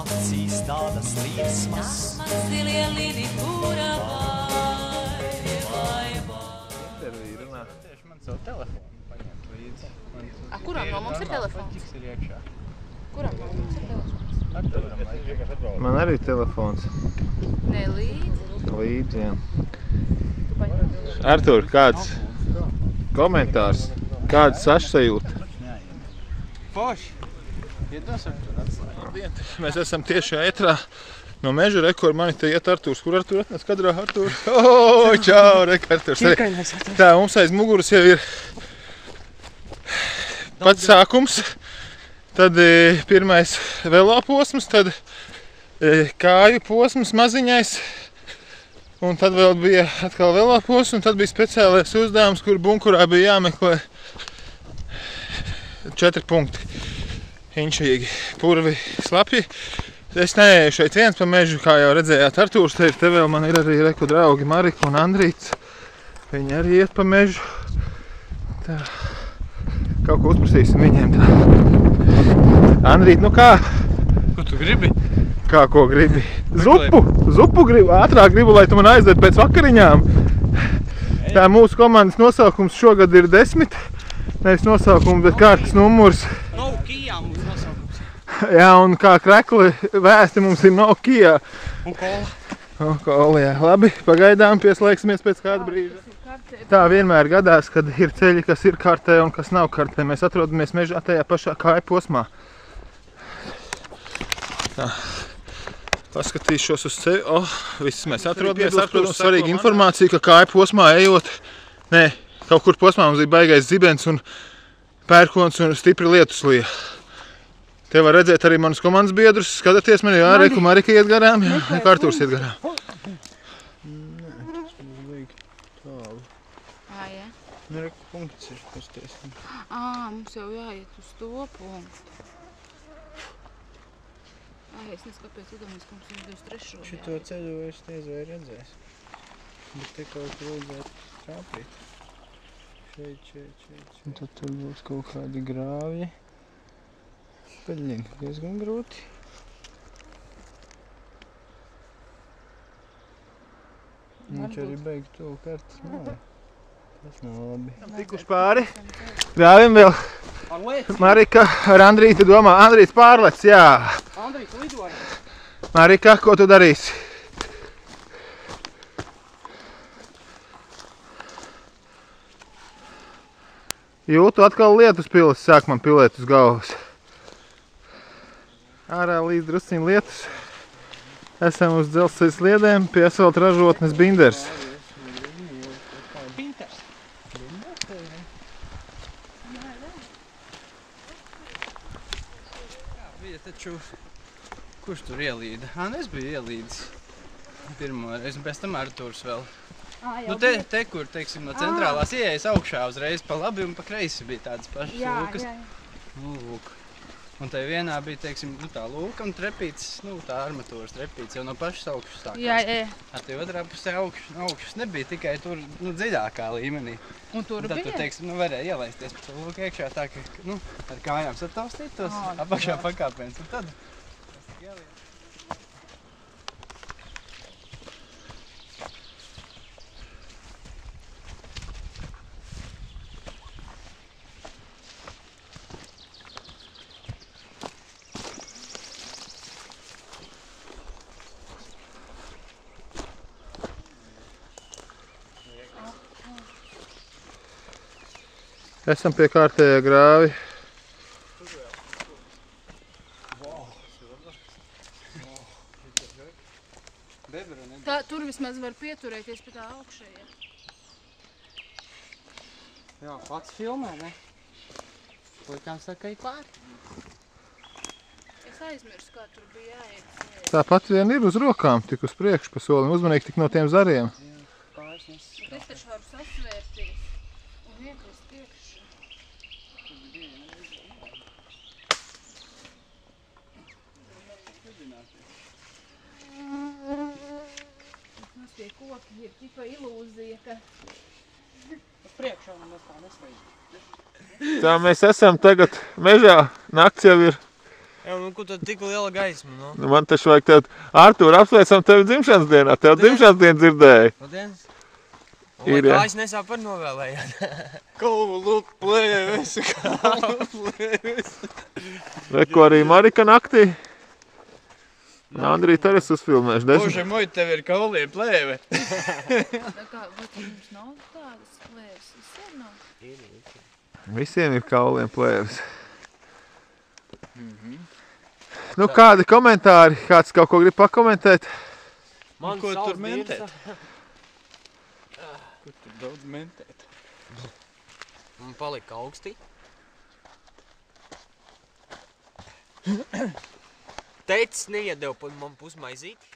acīs tādas liesmas. Man zilie lidi pūra vai. Interviju runā. Tieši man savu telefonu paņemt līdzi. Kuram no mums ir telefons? Plaķis ir iekšā. Kuram no mums ir telefons? Arturam, lai. Man arī telefons. Nē, līdzi. Līdzi, jā. Artur, kāds komentārs? Kāds sašsajūta? Poši! Iedos Artur atslēgt. Mēs esam tieši ētrā no meža, kur mani te iet Arturs. Kur Artur atnāc? Kadrā Artur? O, čau, Arturs. Tā, mums aiz muguras jau ir pats sākums. Tad pirmais velo posms, tad kāju posms maziņais. Un tad vēl bija atkal velo posms, un tad bija speciālais uzdevums, kur bunkurā bija jāmeklē 4 punkti. Hinčīgi, purvi, slapji. Es neeju šeit viens pa mežu, kā jau redzējāt Artūrs. Te vēl man ir arī reku draugi Marika un Andrīts. Viņi arī iet pa mežu. Tā. Kaut ko uzprasīsim viņiem tā. Andrīt, nu kā? Ko tu gribi? Kā ko gribi? Zupu gribu, ātrāk gribu, lai tu man aizdod pēc vakariņām. Tā mūsu komandas nosaukums šogad ir 10. Nevis nosaukums, bet kārtas numurs. No Kijā mums nosaukums. Jā, un kā krekli vēsti mums ir no Kijā. Un kola. Un kola, jā. Labi, pagaidām pieslēgsimies pēc kāda brīža. Tā vienmēr gadās, kad ir ceļi, kas ir kartē un kas nav kartē. Mēs atrodamies mežā tajā pašā kāja posmā. Tā. Paskatīšos uz ceļu. Viss mēs atrodamies. Protams, svarīga informācija, ka kāja posmā ejot. Nē, kaut kur posmā mums bija baigais zibens un pērkons un stipri lietus lija. Te var redzēt arī manus komandas biedrus. Skatāties man, jā, Reku Marika iet garām, jā, Artūrs iet garām. Jā. Nu, Reku punkts ir pasties. Mums jau jāiet uz to punktu. Es nezinu, kāpēc iedomājos, ka mums ir 23. Šito ceļu es nezinu, vai redzēs. Bet te kaut kur vajadzētu trāpīt. Šeit. Un tad tur būs kaut kādi grāvji. Peļņi, diezgan grūti. Viņš arī beig to kartas māju. Tas nav labi. Tikuši pāri. Grāvim vēl. Marika ar Andrītu domā. Andrīts pārlec, jā. Andrīts, lidoja. Marika, ko tu darīsi? Jūtu atkal lietus pilis, sāk man pilēt uz galvas. Ārā līdz drusciņ lietus. Esam uz dzelzceļa sliedēm pie asfalta ražotnes Binders. Binders? Jā, bija taču... Kurš tur ielīda? Es biju ielīdis pirmo reizi, un pēc tam Artūrs vēl. Nu te, kur, teiksim, no centrālās ieejas augšā uzreiz pa labi un pa kreisi bija tādas pašas lūkas. Nu, lūk. Un te vienā bija, teiksim, nu tā lūka un trepīts, nu tā armatūras trepīts, jau no pašas augšas sākās. Jā. Ar te otrā pusē augšas nebija tikai tur, nu, dziļākā līmenī. Un tur bija? Tad tu, teiksim, nu varēja ielaisties pa to lūku iekšā tā, ka, nu, ar kājām sataustīt tos apakšā pakāpienus. Un tad... Esam pie kārtējā grāvi. Tā, tur vismaz var pieturēties pie tā augšējā. Jā, pats filmē, ne? Puikām saka, ej pāri. Es aizmirsu, kā tur bija jāiet. Tāpat vien ir uz rokām, tik uz priekšu pa solim. Uzmanīgi tik no tiem zariem. Bet es taču varu sasvērties un iekrist iekšā. Mums tie koki ir tipa ilūzija, ka... Priekšā man tā nesveidz. Tā mēs esam tagad mežā. Nakts jau ir Jā, nu, ko tad tik liela gaisma, nu? Nu, man taču vajag tev, Artūr, apsveicam tevi dzimšanas dienā. Tev dzimšanas dienu dzirdēju. Paldies! Ir, Lai jā. kājas nesāp par novēlējāt. Kaulu plēves, kaulu plēves. Ko arī Marika naktī? Andrī, tad es uzfilmēšu 10. Bože, moj, tev ir kaulie plēve. Vai jums nav tādas plēves? Visiem nav? Visiem ir kauliem plēves. Nu, kādi komentāri? Kāds kaut ko grib pakomentēt? Man Ko tur savs mentēt? dienas- Kur tur daudz mentēt? Man palika augstī. Teicis neiedeva man pusmaizīti.